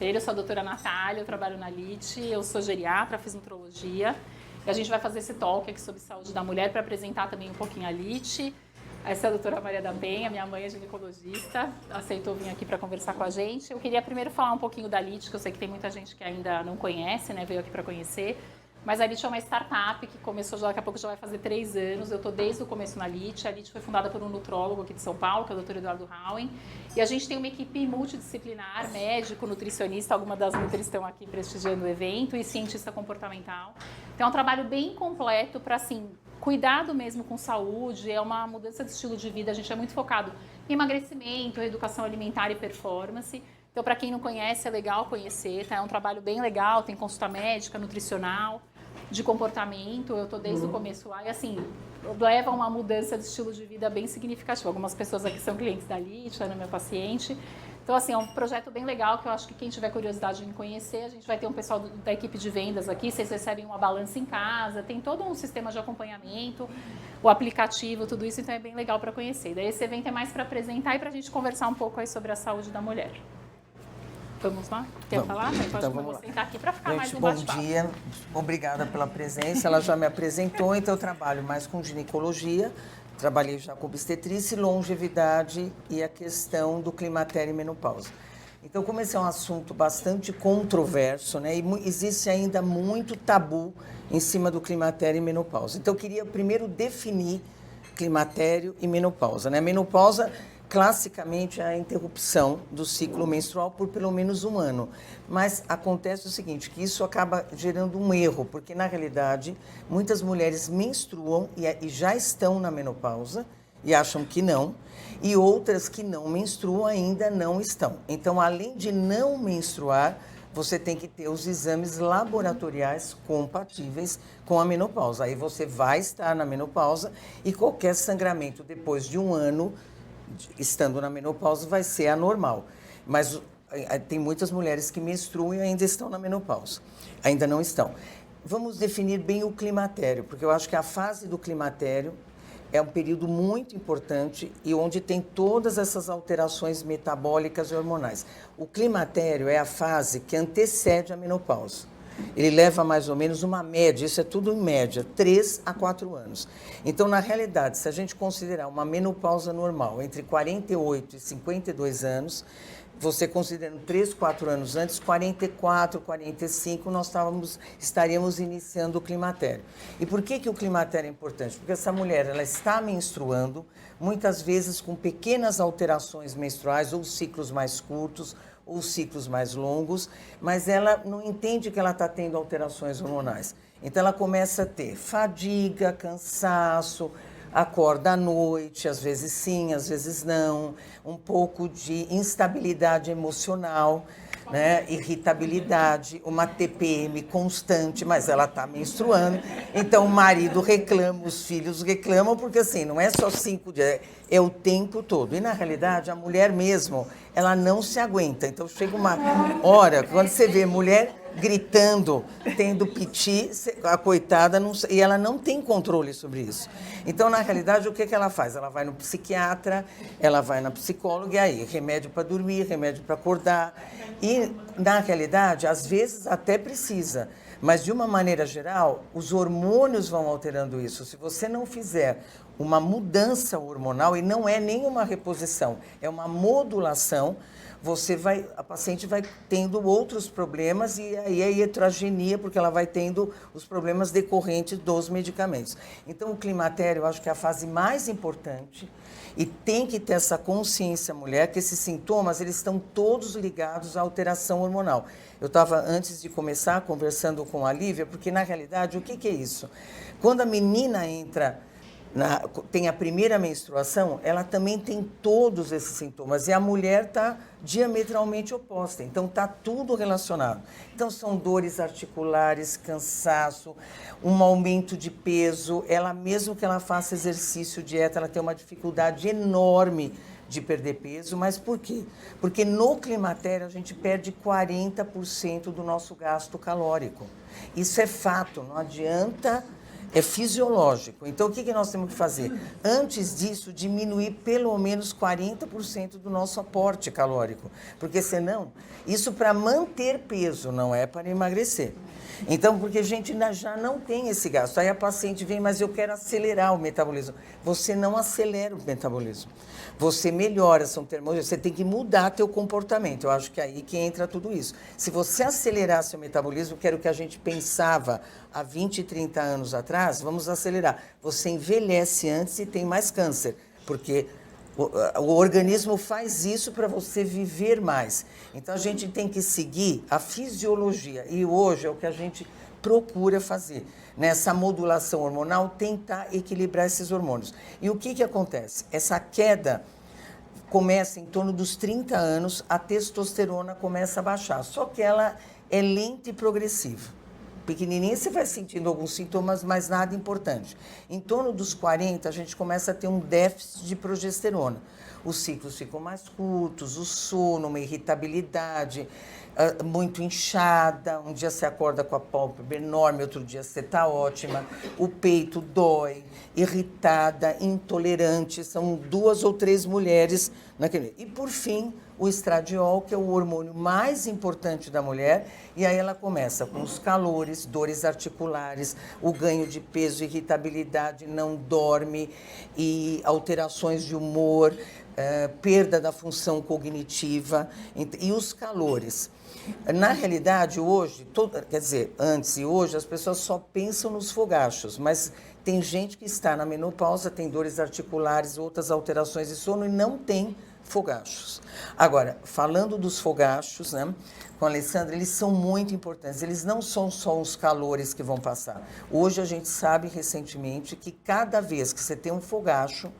Eu sou a doutora Natália, eu trabalho na LIT, eu sou geriatra, fiz nutrologia. E a gente vai fazer esse talk aqui sobre saúde da mulher para apresentar também um pouquinho a LIT. Essa é a doutora Maria da Penha, minha mãe é ginecologista, aceitou vir aqui para conversar com a gente. Eu queria primeiro falar um pouquinho da LIT, que eu sei que tem muita gente que ainda não conhece, né, veio aqui para conhecer. Mas a LIT é uma startup que começou, daqui a pouco já vai fazer 3 anos. Eu estou desde o começo na LIT. A LIT foi fundada por um nutrólogo aqui de São Paulo, que é o Dr. Eduardo Howen. E a gente tem uma equipe multidisciplinar, médico, nutricionista, algumas das nutris estão aqui prestigiando o evento, e cientista comportamental. Então é um trabalho bem completo para, assim, cuidado mesmo com saúde, é uma mudança de estilo de vida. A gente é muito focado em emagrecimento, educação alimentar e performance. Então, para quem não conhece, é legal conhecer, tá? É um trabalho bem legal, tem consulta médica, nutricional, de comportamento. Eu estou desde o começo lá e, assim, leva a uma mudança de estilo de vida bem significativa. Algumas pessoas aqui são clientes da LIT, Ana, meu paciente. Então, assim, é um projeto bem legal que eu acho que quem tiver curiosidade em conhecer, a gente vai ter um pessoal da equipe de vendas aqui, vocês recebem uma balança em casa, tem todo um sistema de acompanhamento, o aplicativo, tudo isso, então é bem legal para conhecer. Daí esse evento é mais para apresentar e para a gente conversar um pouco aí sobre a saúde da mulher. Vamos lá? Quer falar? Então vamos lá. Sentar aqui para ficar mais um bom bate-papo. dia, obrigada pela presença. Ela já me apresentou, então eu trabalho mais com ginecologia, trabalhei já com obstetrícia, longevidade e a questão do climatério e menopausa. Então, como esse é um assunto bastante controverso, né, e existe ainda muito tabu em cima do climatério e menopausa. Então, eu queria primeiro definir climatério e menopausa, né? Menopausa, classicamente, é a interrupção do ciclo menstrual por pelo menos um ano. Mas acontece o seguinte, que isso acaba gerando um erro, porque, na realidade, muitas mulheres menstruam e já estão na menopausa e acham que não, e outras que não menstruam ainda não estão. Então, além de não menstruar, você tem que ter os exames laboratoriais compatíveis com a menopausa. Aí você vai estar na menopausa e qualquer sangramento depois de um ano estando na menopausa vai ser anormal. Mas tem muitas mulheres que menstruam e ainda estão na menopausa. Ainda não estão. Vamos definir bem o climatério, porque eu acho que a fase do climatério é um período muito importante e onde tem todas essas alterações metabólicas e hormonais. O climatério é a fase que antecede a menopausa. Ele leva mais ou menos uma média, isso é tudo em média, 3 a 4 anos. Então, na realidade, se a gente considerar uma menopausa normal entre 48 e 52 anos, você considerando 3, 4 anos antes, 44, 45, nós estaríamos iniciando o climatério. E por que o climatério é importante? Porque essa mulher, ela está menstruando, muitas vezes com pequenas alterações menstruais, ou ciclos mais curtos, ou ciclos mais longos, mas ela não entende que ela está tendo alterações hormonais. Então, ela começa a ter fadiga, cansaço, acorda à noite, às vezes sim, às vezes não, um pouco de instabilidade emocional, né? Irritabilidade, uma TPM constante, mas ela está menstruando, então o marido reclama, os filhos reclamam, porque assim, não é só 5 dias, é o tempo todo. E na realidade, a mulher mesmo, ela não se aguenta. Então chega uma hora, quando você vê mulher gritando, tendo piti, a coitada, não, e ela não tem controle sobre isso. Então, na realidade, o que ela faz? Ela vai no psiquiatra, ela vai na psicóloga, e aí, remédio para dormir, remédio para acordar. E, na realidade, às vezes até precisa, mas de uma maneira geral, os hormônios vão alterando isso. Se você não fizer uma mudança hormonal, e não é nenhuma reposição, é uma modulação, a paciente vai tendo outros problemas e aí a iatrogenia, porque ela vai tendo os problemas decorrentes dos medicamentos. Então, o climatério, eu acho que é a fase mais importante e tem que ter essa consciência, mulher, que esses sintomas, eles estão todos ligados à alteração hormonal. Eu estava, antes de começar, conversando com a Lívia, porque, na realidade, o que é isso? Quando a menina tem a primeira menstruação, ela também tem todos esses sintomas. E a mulher está diametralmente oposta. Então, está tudo relacionado. Então, são dores articulares, cansaço, um aumento de peso. Ela, mesmo que ela faça exercício, dieta, ela tem uma dificuldade enorme de perder peso. Mas por quê? Porque no climatério a gente perde 40% do nosso gasto calórico. Isso é fato, não adianta É fisiológico. Então, o que nós temos que fazer? Antes disso, diminuir pelo menos 40% do nosso aporte calórico. Porque, senão, isso para manter peso, não é para emagrecer. Então, porque a gente já não tem esse gasto. Aí a paciente vem, mas eu quero acelerar o metabolismo. Você não acelera o metabolismo. Você melhora, são termos, você tem que mudar teu comportamento. Eu acho que é aí que entra tudo isso. Se você acelerar seu metabolismo, que era o que a gente pensava há 20, 30 anos atrás, vamos acelerar. Você envelhece antes e tem mais câncer, porque o organismo faz isso para você viver mais. Então, a gente tem que seguir a fisiologia. E hoje é o que a gente procura fazer. Nessa modulação hormonal, tentar equilibrar esses hormônios. E o que acontece? Essa queda começa em torno dos 30 anos, a testosterona começa a baixar. Só que ela é lenta e progressiva. Pequenininha, você vai sentindo alguns sintomas, mas nada importante. Em torno dos 40, a gente começa a ter um déficit de progesterona. Os ciclos ficam mais curtos, o sono, uma irritabilidade, muito inchada. Um dia você acorda com a pálpebra enorme, outro dia você está ótima. O peito dói, irritada, intolerante. São 2 ou 3 mulheres naquele. E, por fim, o estradiol, que é o hormônio mais importante da mulher, e aí ela começa com os calores, dores articulares, o ganho de peso, irritabilidade, não dorme, e alterações de humor, perda da função cognitiva, e os calores. Na realidade, hoje, quer dizer, antes e hoje, as pessoas só pensam nos fogachos, mas tem gente que está na menopausa, tem dores articulares, outras alterações de sono e não tem fogachos. Agora, falando dos fogachos, né, com a Alessandra, eles são muito importantes. Eles não são só os calores que vão passar. Hoje a gente sabe recentemente que cada vez que você tem um fogacho,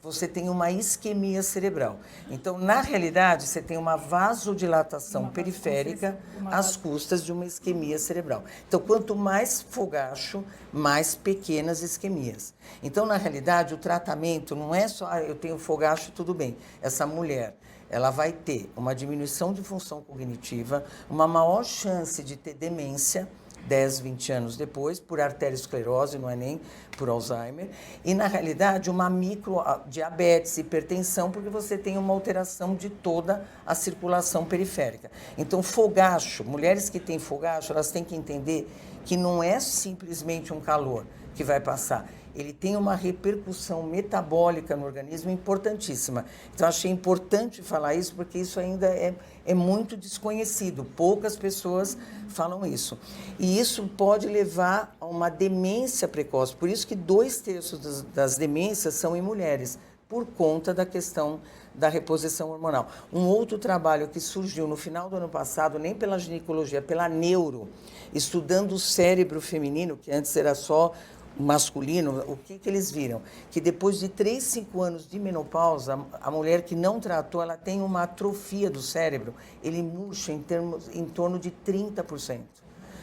você tem uma isquemia cerebral. Então, na realidade, você tem uma vasodilatação periférica às custas de uma isquemia cerebral. Então, quanto mais fogacho, mais pequenas isquemias. Então, na realidade, o tratamento não é só, eu tenho fogacho, tudo bem. Essa mulher, ela vai ter uma diminuição de função cognitiva, uma maior chance de ter demência, 10, 20 anos depois, por arteriosclerose, não é nem por Alzheimer, e na realidade uma microdiabetes, hipertensão, porque você tem uma alteração de toda a circulação periférica. Então, fogacho, mulheres que têm fogacho, elas têm que entender que não é simplesmente um calor que vai passar, ele tem uma repercussão metabólica no organismo importantíssima. Então, achei importante falar isso, porque isso ainda é muito desconhecido. Poucas pessoas falam isso. E isso pode levar a uma demência precoce. Por isso que 2/3 das demências são em mulheres, por conta da questão da reposição hormonal. Um outro trabalho que surgiu no final do ano passado, nem pela ginecologia, pela neuro, estudando o cérebro feminino, que antes era só masculino, o que eles viram? Que depois de 3, 5 anos de menopausa, a mulher que não tratou, ela tem uma atrofia do cérebro, ele murcha em torno de 30%.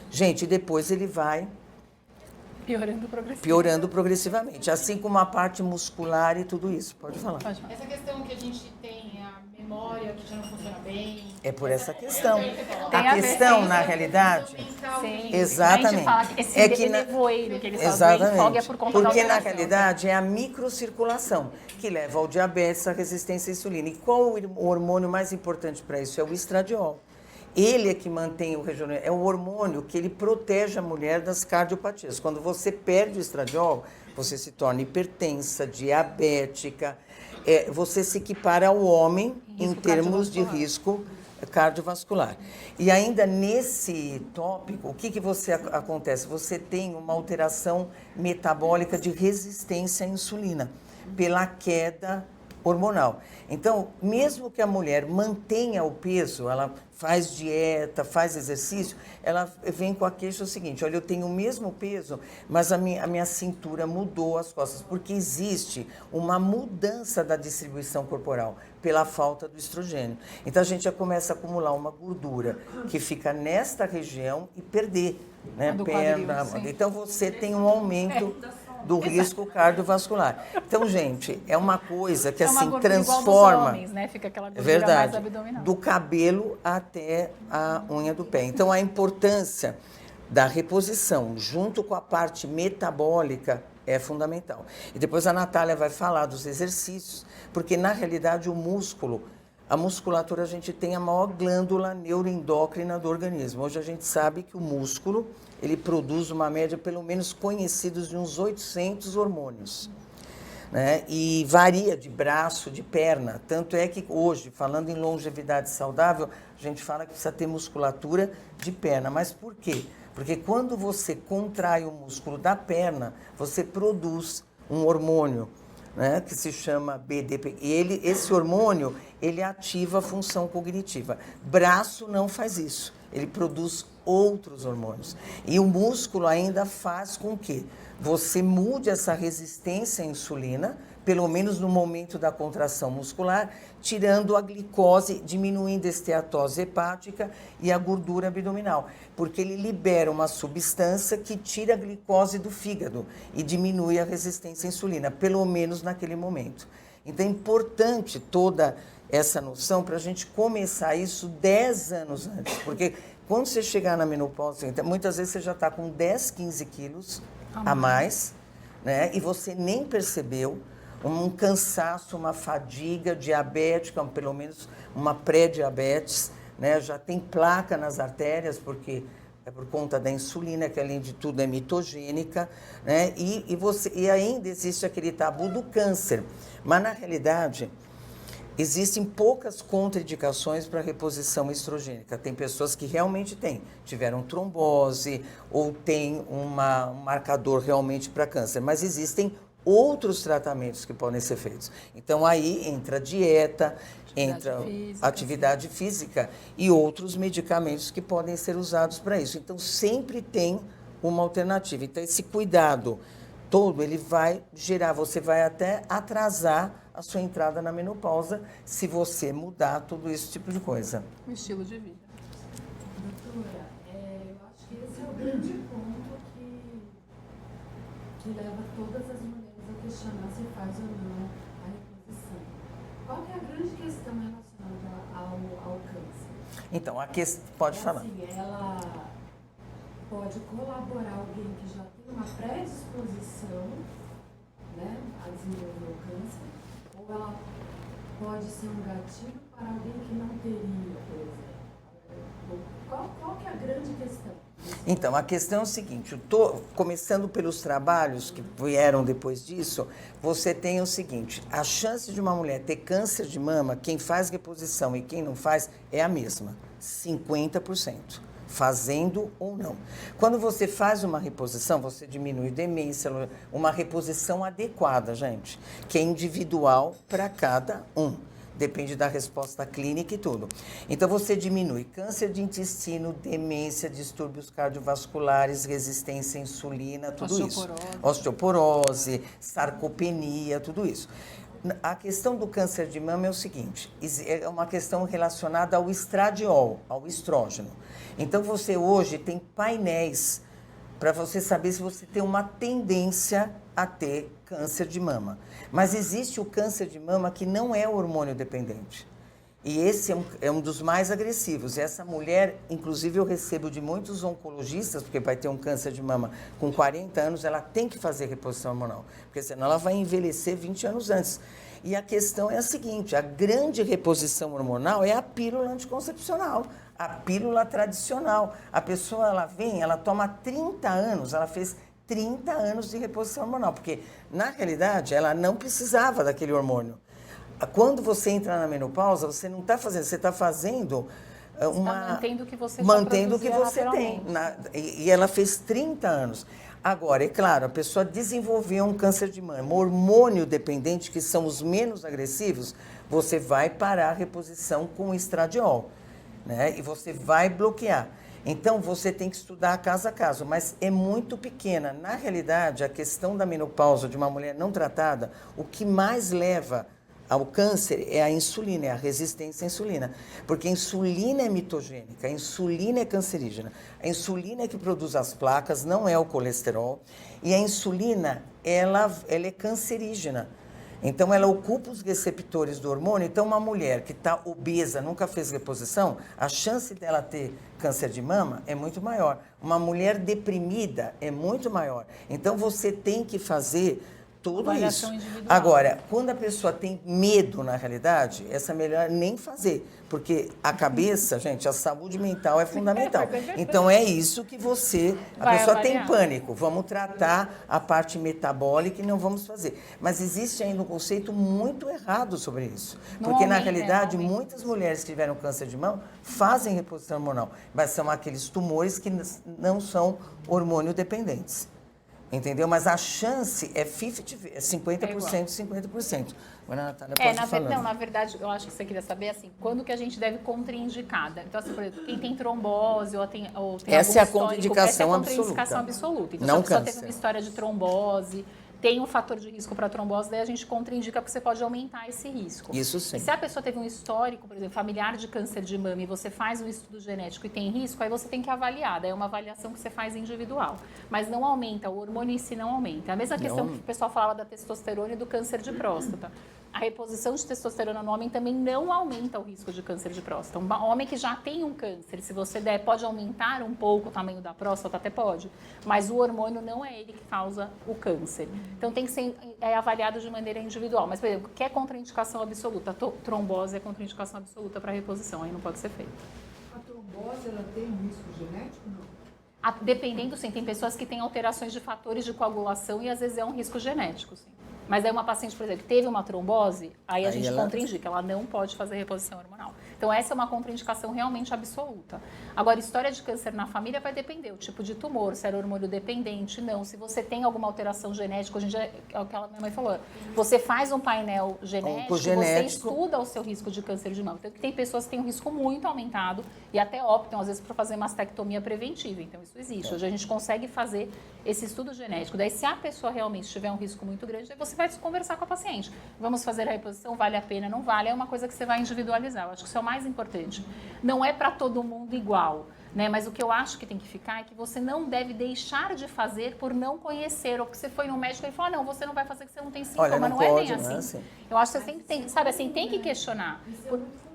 Gente, depois ele vai piorando progressivamente, assim como a parte muscular e tudo isso. Pode falar. Essa questão que a gente tem a memória que já não funciona bem. É por essa questão. A questão, na realidade, Sim. exatamente. A gente fala que esse nevoeiro que eles exatamente. fazem é por conta porque da na realidade é a microcirculação que leva ao diabetes, à resistência à insulina. E qual o hormônio mais importante para isso? É o estradiol. Ele é que mantém o regionamento, é o hormônio que ele protege a mulher das cardiopatias. Quando você perde o estradiol, você se torna hipertensa, diabética, você se equipara ao homem em termos de risco cardiovascular. E ainda nesse tópico, o que acontece? Você tem uma alteração metabólica de resistência à insulina, pela queda hormonal. Então, mesmo que a mulher mantenha o peso, ela faz dieta, faz exercício, ela vem com a queixa seguinte: olha, eu tenho o mesmo peso, mas a minha cintura mudou as costas, porque existe uma mudança da distribuição corporal pela falta do estrogênio. Então, a gente já começa a acumular uma gordura que fica nesta região e perder, né? Perna. Então, você tem um aumento do risco cardiovascular. Então, gente, é uma coisa que assim transforma, homens, né? Fica aquela gordura mais abdominal. Do cabelo até a unha do pé. Então, a importância da reposição, junto com a parte metabólica, é fundamental. E depois a Natália vai falar dos exercícios, porque na realidade o músculo, a musculatura, a gente tem a maior glândula neuroendócrina do organismo. Hoje a gente sabe que o músculo, ele produz uma média, pelo menos conhecidos, de uns 800 hormônios. Né? E varia de braço, de perna. Tanto é que hoje, falando em longevidade saudável, a gente fala que precisa ter musculatura de perna. Mas por quê? Porque quando você contrai o músculo da perna, você produz um hormônio, né, que se chama BDP. E esse hormônio, ele ativa a função cognitiva. Braço não faz isso. Ele produz outros hormônios. E o músculo ainda faz com que você mude essa resistência à insulina, pelo menos no momento da contração muscular, tirando a glicose, diminuindo a esteatose hepática e a gordura abdominal, porque ele libera uma substância que tira a glicose do fígado e diminui a resistência à insulina, pelo menos naquele momento. Então é importante toda essa noção para a gente começar isso 10 anos antes, porque quando você chegar na menopausa, então, muitas vezes você já está com 10, 15 quilos a mais, né? E você nem percebeu, um cansaço, uma fadiga diabética, pelo menos uma pré-diabetes, né? Já tem placa nas artérias, porque é por conta da insulina, que além de tudo é mitogênica, né? E ainda existe aquele tabu do câncer, mas na realidade existem poucas contraindicações para reposição estrogênica. Tem pessoas que realmente tiveram trombose ou têm um marcador realmente para câncer, mas existem outros tratamentos que podem ser feitos. Então aí entra dieta, entra atividade física e outros medicamentos que podem ser usados para isso. Então sempre tem uma alternativa. Então esse cuidado todo, ele vai gerar, você vai até atrasar a sua entrada na menopausa se você mudar todo esse tipo de coisa. Um estilo de vida. Doutora, eu acho que esse é o grande ponto que leva todas as mulheres a questionar se faz ou não a reposição. Qual que é a grande questão relacionada ao câncer? Então, a questão... Pode falar. Assim, ela pode colaborar alguém que já tem uma predisposição, né, a desenvolver o câncer, ou ela pode ser um gatilho para alguém que não teria, por exemplo? Qual que é a grande questão? Então, a questão é o seguinte, começando pelos trabalhos que vieram depois disso, você tem o seguinte, a chance de uma mulher ter câncer de mama, quem faz reposição e quem não faz, é a mesma, 50%. Fazendo ou não. Quando você faz uma reposição, você diminui demência, uma reposição adequada, gente, que é individual para cada um. Depende da resposta clínica e tudo. Então, você diminui câncer de intestino, demência, distúrbios cardiovasculares, resistência à insulina, tudo isso. Osteoporose, sarcopenia, tudo isso. A questão do câncer de mama é o seguinte, é uma questão relacionada ao estradiol, ao estrógeno. Então, você hoje tem painéis para você saber se você tem uma tendência a ter câncer de mama. Mas existe o câncer de mama que não é hormônio dependente. E esse é um dos mais agressivos. E essa mulher, inclusive eu recebo de muitos oncologistas, porque vai ter um câncer de mama com 40 anos, ela tem que fazer reposição hormonal, porque senão ela vai envelhecer 20 anos antes. E a questão é a seguinte, a grande reposição hormonal é a pílula anticoncepcional, a pílula tradicional. A pessoa, ela vem, ela toma 30 anos, ela fez 30 anos de reposição hormonal, porque, na realidade, ela não precisava daquele hormônio. Quando você entra na menopausa, você não está fazendo, você está fazendo mantendo o que você mantendo o que você tem. E ela fez 30 anos. Agora, é claro, a pessoa desenvolveu um câncer de mama, hormônio dependente, que são os menos agressivos, você vai parar a reposição com estradiol, né? E você vai bloquear. Então, você tem que estudar caso a caso, mas é muito pequena. Na realidade, a questão da menopausa de uma mulher não tratada, o que mais leva ao câncer é a insulina, é a resistência à insulina. Porque a insulina é mitogênica, a insulina é cancerígena. A insulina é que produz as placas, não é o colesterol. E a insulina, ela é cancerígena. Então, ela ocupa os receptores do hormônio. Então, uma mulher que está obesa, nunca fez reposição, a chance dela ter câncer de mama é muito maior. Uma mulher deprimida é muito maior. Então, você tem que fazer tudo isso. Avaliação individual. Agora, quando a pessoa tem medo, na realidade, essa é melhor nem fazer. Porque a cabeça, gente, a saúde mental é fundamental. Então, é isso que você... A Vai pessoa avaliar. tem pânico. Vamos tratar a parte metabólica e não vamos fazer. Mas existe ainda um conceito muito errado sobre isso. Não Porque, na aumenta, realidade, não aumenta. muitas mulheres que tiveram câncer de mama fazem reposição hormonal. Mas são aqueles tumores que não são hormônio dependentes. Entendeu? Mas a chance é 50%, 50%. Agora a Natália pode falar. Não, na verdade, eu acho que você queria saber, assim, quando que a gente deve contraindicar. Então, assim, por exemplo, quem tem trombose ou tem Essa é a algum histórico, contraindicação essa é a contraindicação absoluta. Então, Não se a pessoa câncer. teve uma história de trombose, tem um fator de risco para trombose, daí a gente contraindica porque você pode aumentar esse risco. Isso sim. E se a pessoa teve um histórico, por exemplo, familiar de câncer de mama e você faz um estudo genético e tem risco, aí você tem que avaliar. Daí é uma avaliação que você faz individual. Mas não aumenta, o hormônio em si não aumenta. É a mesma questão que o pessoal falava da testosterona e do câncer de próstata. A reposição de testosterona no homem também não aumenta o risco de câncer de próstata. Um homem que já tem um câncer, se você der, pode aumentar um pouco o tamanho da próstata, até pode. Mas o hormônio não é ele que causa o câncer. Então tem que ser avaliado de maneira individual. Mas, por exemplo, quer contraindicação absoluta? Trombose é contraindicação absoluta para reposição, aí não pode ser feito. A trombose, ela tem um risco genético, não? Dependendo, sim. Tem pessoas que têm alterações de fatores de coagulação e às vezes é um risco genético, sim. Mas aí uma paciente, por exemplo, que teve uma trombose, aí a gente contraindica, ela não pode fazer reposição hormonal. Então essa é uma contraindicação realmente absoluta. Agora, história de câncer na família vai depender, o tipo de tumor, se era hormônio dependente, não. Se você tem alguma alteração genética, hoje em dia, é o que a minha mãe falou, você faz um painel genético, você estuda o seu risco de câncer de mama. Então, tem pessoas que têm um risco muito aumentado e até optam, às vezes, por fazer mastectomia preventiva. Então, isso existe. Hoje a gente consegue fazer esse estudo genético. Daí, se a pessoa realmente tiver um risco muito grande, aí você vai conversar com a paciente. Vamos fazer a reposição, vale a pena, não vale? É uma coisa que você vai individualizar. Eu acho que isso é o mais importante. Não é para todo mundo igual, né? Mas o que eu acho que tem que ficar é que você não deve deixar de fazer por não conhecer, ou porque você foi no médico e ele falou, não, você não vai fazer porque você não tem sintoma. Olha, não pode, é bem não é assim. assim. Eu acho que você tem, sabe assim, tem que questionar.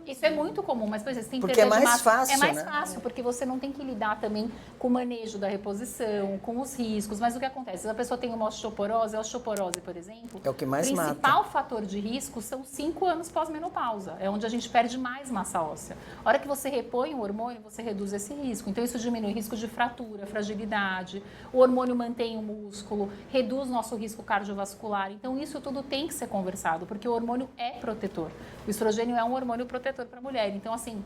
Isso é muito comum, mas, por exemplo, você tem porque é mais fácil, é mais né? fácil, porque você não tem que lidar também com o manejo da reposição, com os riscos. Mas o que acontece? Se a pessoa tem uma osteoporose, a osteoporose, por exemplo, é o que mais mata. O principal fator de risco são 5 anos pós-menopausa. É onde a gente perde mais massa óssea. A hora que você repõe o hormônio, você reduz esse risco. Então, isso diminui o risco de fratura, fragilidade. O hormônio mantém o músculo, reduz nosso risco cardiovascular. Então, isso tudo tem que ser conversado, porque o hormônio é protetor. O estrogênio é um hormônio protetor para a mulher. Então, assim,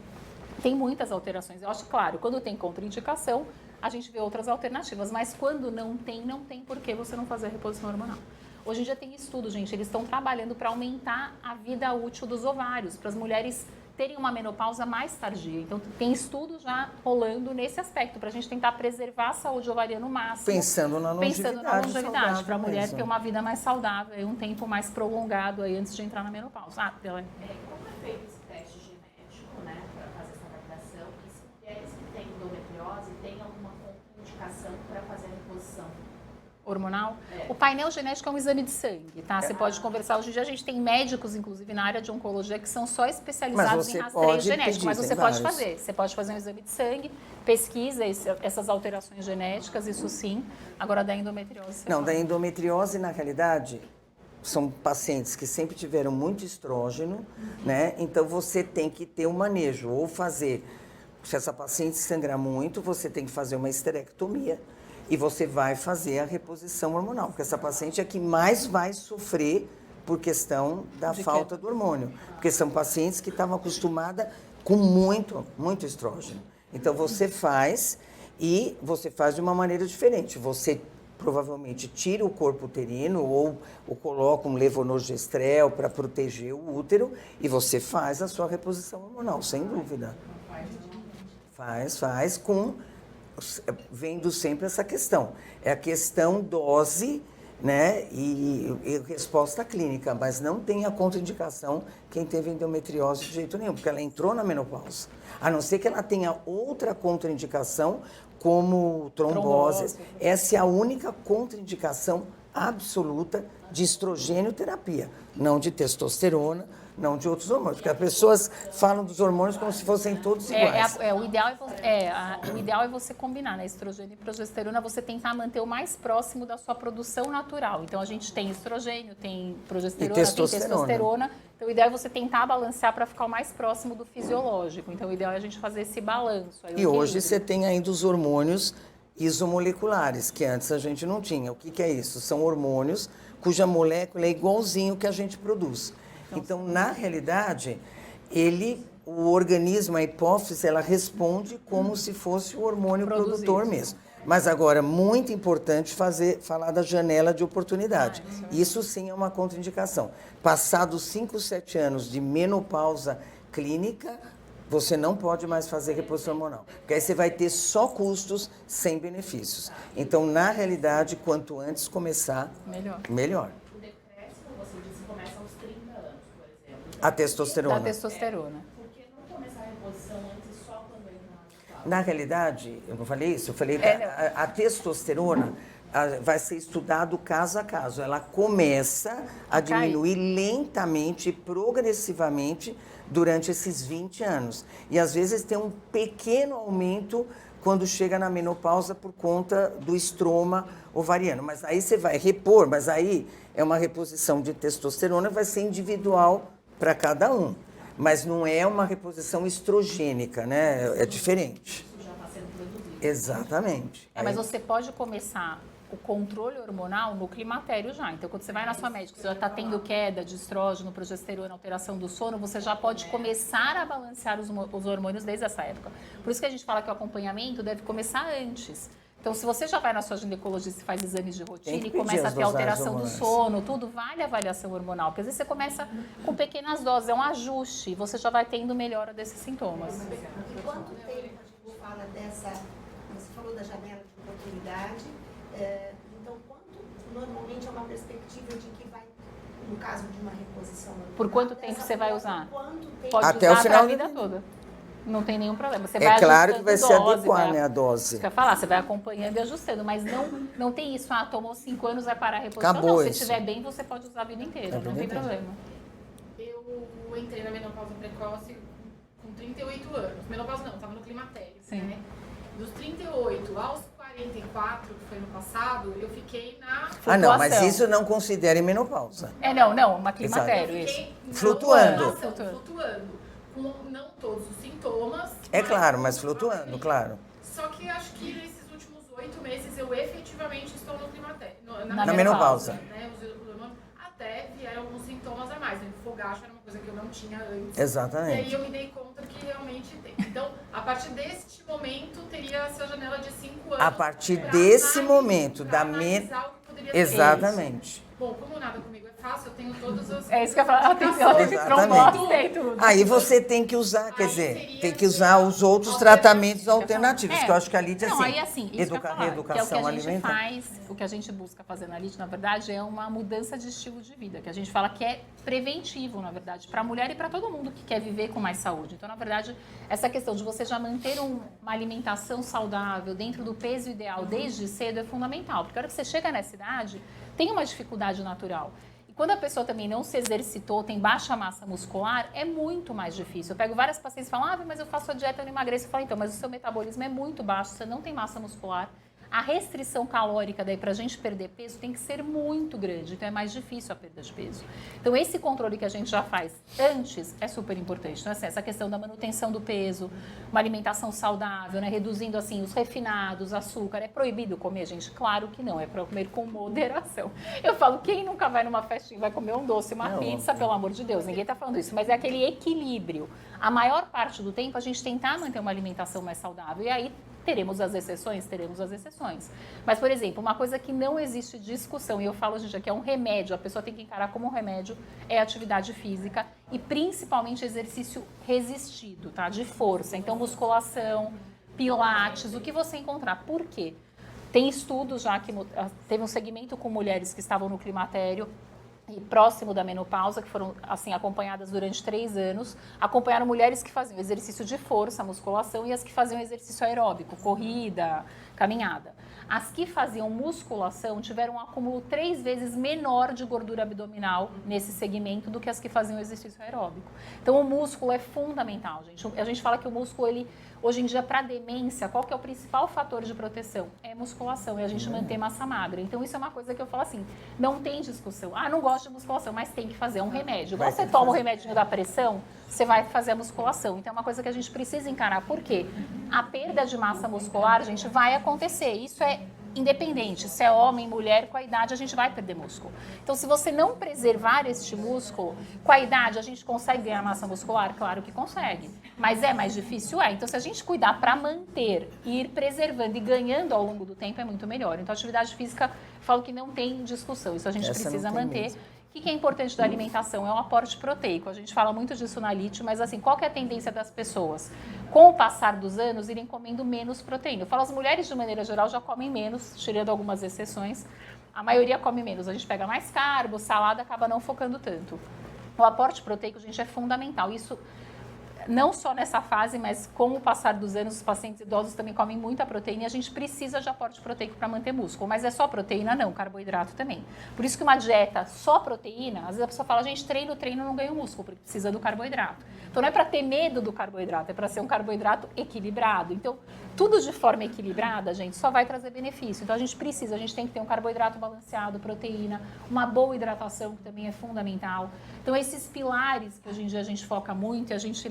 tem muitas alterações. Eu acho, claro, quando tem contraindicação, a gente vê outras alternativas. Mas quando não tem por que você não fazer a reposição hormonal. Hoje em dia tem estudo, gente. Eles estão trabalhando para aumentar a vida útil dos ovários, para as mulheres terem uma menopausa mais tardia. Então, tem estudo já rolando nesse aspecto, para a gente tentar preservar a saúde ovariana no máximo. Pensando na longevidade, para a mulher ter uma vida mais saudável e um tempo mais prolongado aí antes de entrar na menopausa. Como é feito esse teste genético, né, para fazer essa validação? E se mulheres que têm endometriose têm alguma contraindicação para fazer a reposição? Hormonal? O painel genético é um exame de sangue, tá? Você pode conversar. Hoje em dia a gente tem médicos, inclusive, na área de oncologia, que são só especializados em rastreio genético. Mas você pode fazer. Você pode fazer um exame de sangue, pesquisa essas alterações genéticas, isso sim. Agora, da endometriose... Não, da endometriose, na realidade, são pacientes que sempre tiveram muito estrógeno, né? Então, você tem que ter um manejo, ou fazer... Se essa paciente sangrar muito, você tem que fazer uma esterectomia, e você vai fazer a reposição hormonal, porque essa paciente é que mais vai sofrer por questão da falta do hormônio. Porque são pacientes que estavam acostumadas com muito estrógeno. Então, você faz, e você faz de uma maneira diferente. Você provavelmente tira o corpo uterino ou coloca um levonorgestrel para proteger o útero, e você faz a sua reposição hormonal, sem dúvida. Faz com... Vendo sempre essa questão. É a questão dose, né, e resposta clínica, mas não tem a contraindicação quem teve endometriose de jeito nenhum, porque ela entrou na menopausa. A não ser que ela tenha outra contraindicação, como trombose. Essa é a única contraindicação absoluta de estrogênio terapia, não de testosterona, não de outros hormônios, porque as pessoas falam dos hormônios como se fossem todos iguais. O ideal é você combinar, né? Estrogênio e progesterona, você tentar manter o mais próximo da sua produção natural. Então, a gente tem estrogênio, tem progesterona, tem testosterona. Então, o ideal é você tentar balancear para ficar o mais próximo do fisiológico. Então, o ideal é a gente fazer esse balanço. E hoje você tem ainda os hormônios isomoleculares, que antes a gente não tinha. O que é isso? São hormônios cuja molécula é igualzinho que a gente produz. Então, na realidade, o organismo, a hipófise, ela responde como se fosse o hormônio produtor mesmo. Mas agora, muito importante falar da janela de oportunidade. Isso sim é uma contraindicação. Passados 5, 7 anos de menopausa clínica, você não pode mais fazer reposição hormonal. Porque aí você vai ter só custos sem benefícios. Então, na realidade, quanto antes começar, melhor. A testosterona. Da testosterona. Por que não começar a reposição antes só quando entra na menopausa? Na realidade, eu não falei isso, eu falei que a testosterona vai ser estudado caso a caso. Ela começa a diminuir lentamente e progressivamente durante esses 20 anos. E às vezes tem um pequeno aumento quando chega na menopausa por conta do estroma ovariano. Mas aí você vai repor, mas aí é uma reposição de testosterona, vai ser individual para cada um, mas não é uma reposição estrogênica, né? É diferente. Isso já está sendo produzido. Exatamente. Mas você pode começar o controle hormonal no climatério já. Então, quando você vai na sua médica, você já está tendo queda de estrógeno, progesterona, alteração do sono, você já pode começar a balancear os hormônios desde essa época. Por isso que a gente fala que o acompanhamento deve começar antes. Então, se você já vai na sua ginecologista e faz exames de rotina e começa a ter alteração do sono, tudo, vale a avaliação hormonal. Porque às vezes você começa com pequenas doses, é um ajuste, e você já vai tendo melhora desses sintomas. E quanto tempo a gente fala dessa, você falou da janela de oportunidade, então quanto normalmente é uma perspectiva de que vai, no caso de uma reposição hormonal, por quanto tempo você vai usar? Pode até usar o final a vida toda. Não tem nenhum problema. Você É claro que vai se adequar, né, a dose. Você vai falar, você vai acompanhando e ajustando, mas não tem isso, tomou 5 anos, vai parar a reposição. Acabou não, se isso. estiver bem, você pode usar a vida inteira, não tem problema. Eu entrei na menopausa precoce com 38 anos. Menopausa não, estava no climatério. Sim. Né? Dos 38 aos 44, que foi no passado, eu fiquei na... Ah, não, mas isso não considera em menopausa. Uma climatério, Eu isso. fiquei Flutuando. Flutuando. Com não todos os sintomas. É claro, mas flutuando, claro. Só que acho que nesses últimos 8 meses eu efetivamente estou no climatério. Na menopausa. Né? Até vieram alguns sintomas a mais. Né? Fogacho era uma coisa que eu não tinha antes. Exatamente. E aí eu me dei conta que realmente tem. Então, a partir deste momento, teria essa janela de 5 anos. A partir desse momento, da analisar o que poderia ser. Exatamente. Bom, como nada comigo é fácil, eu tenho todas as... É isso que eu ia falar, atenção, Exatamente. tudo. Aí você tem que usar, quer dizer, tem que usar os outros tratamentos alternativos, que eu acho que a Lídia, reeducação alimentar. O que a gente busca fazer na Lídia, na verdade, é uma mudança de estilo de vida, que a gente fala que é preventivo, na verdade, para a mulher e para todo mundo que quer viver com mais saúde. Então, na verdade, essa questão de você já manter uma alimentação saudável dentro do peso ideal desde cedo é fundamental, porque a hora que você chega nessa idade, tem uma dificuldade natural. E quando a pessoa também não se exercitou, tem baixa massa muscular, é muito mais difícil. Eu pego várias pacientes e falam, mas eu faço a dieta, eu não emagreço. Eu falo, então, mas o seu metabolismo é muito baixo, você não tem massa muscular. A restrição calórica daí para a gente perder peso tem que ser muito grande, então é mais difícil a perda de peso. Então esse controle que a gente já faz antes é super importante. Então assim, essa questão da manutenção do peso, uma alimentação saudável, né? Reduzindo assim os refinados, açúcar. É proibido comer, gente? Claro que não, é para comer com moderação. Eu falo, quem nunca vai numa festinha vai comer um doce, uma pizza, pelo amor de Deus, ninguém está falando isso, mas é aquele equilíbrio. A maior parte do tempo a gente tentar manter uma alimentação mais saudável e aí teremos as exceções? Teremos as exceções. Mas, por exemplo, uma coisa que não existe discussão, e eu falo, gente, que é um remédio, a pessoa tem que encarar como um remédio, é a atividade física e principalmente exercício resistido, tá? De força. Então, musculação, pilates, o que você encontrar. Por quê? Tem estudos já que teve um segmento com mulheres que estavam no climatério e próximo da menopausa, que foram assim acompanhadas durante 3 anos, acompanharam mulheres que faziam exercício de força, musculação, e as que faziam exercício aeróbico, corrida, caminhada. as que faziam musculação tiveram um acúmulo 3 vezes menor de gordura abdominal nesse segmento do que as que faziam exercício aeróbico. Então, o músculo é fundamental, gente. A gente fala que o músculo, ele, hoje em dia, para demência, qual que é o principal fator de proteção? É musculação, é a gente manter massa magra. Então, isso é uma coisa que eu falo assim, não tem discussão. Ah, não gosto de musculação, mas tem que fazer, é um remédio. Igual você toma o remedinho da pressão, você vai fazer a musculação. Então, é uma coisa que a gente precisa encarar. Por quê? A perda de massa muscular, gente, vai acontecer. Isso é independente, se é homem, mulher, com a idade a gente vai perder músculo. Então, se você não preservar este músculo, com a idade a gente consegue ganhar massa muscular? Claro que consegue. Mas é mais difícil? É. Então, se a gente cuidar para manter, ir preservando e ganhando ao longo do tempo, é muito melhor. Então, a atividade física, eu falo que não tem discussão. Isso a gente precisa manter. Mesmo. O que é importante da alimentação? É o aporte proteico. A gente fala muito disso na LIT, mas assim, qual que é a tendência das pessoas? Com o passar dos anos, irem comendo menos proteína. Eu falo, as mulheres, de maneira geral, já comem menos, tirando algumas exceções. A maioria come menos. A gente pega mais carbo, salada, acaba não focando tanto. O aporte proteico, gente, é fundamental. Isso não só nessa fase, mas com o passar dos anos, os pacientes idosos também comem muita proteína e a gente precisa de aporte proteico para manter músculo. Mas é só proteína? Não, carboidrato também. Por isso que uma dieta só proteína, às vezes a pessoa fala, gente, treino, não ganho músculo, porque precisa do carboidrato. Então não é para ter medo do carboidrato, é para ser um carboidrato equilibrado. Então, tudo de forma equilibrada, gente, só vai trazer benefício. Então a gente tem que ter um carboidrato balanceado, proteína, uma boa hidratação, que também é fundamental. Então esses pilares que hoje em dia a gente foca muito, e a gente,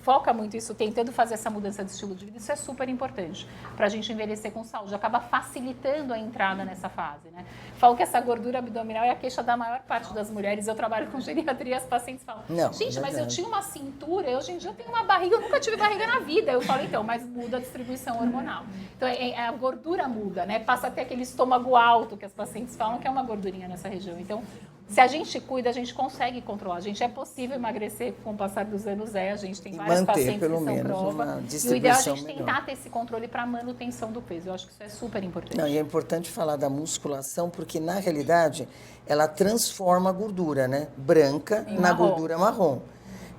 foca muito isso, tentando fazer essa mudança de estilo de vida, isso é super importante para a gente envelhecer com saúde, acaba facilitando a entrada nessa fase, né? Falo que essa gordura abdominal é a queixa da maior parte das mulheres. Eu trabalho com geriatria, as pacientes falam, gente, mas eu tinha uma cintura, hoje em dia eu tenho uma barriga, eu nunca tive barriga na vida. Eu falo, então, mas muda a distribuição hormonal. Então, a gordura muda, né? Passa até aquele estômago alto que as pacientes falam que é uma gordurinha nessa região. Então, se a gente cuida, a gente consegue controlar. A gente é possível emagrecer com o passar dos anos, a gente tem vários pacientes que são prova. E o ideal é a gente tentar ter esse controle para a manutenção do peso. Eu acho que isso é super importante. Não, e é importante falar da musculação, porque na realidade ela transforma a gordura, né? Branca na gordura marrom.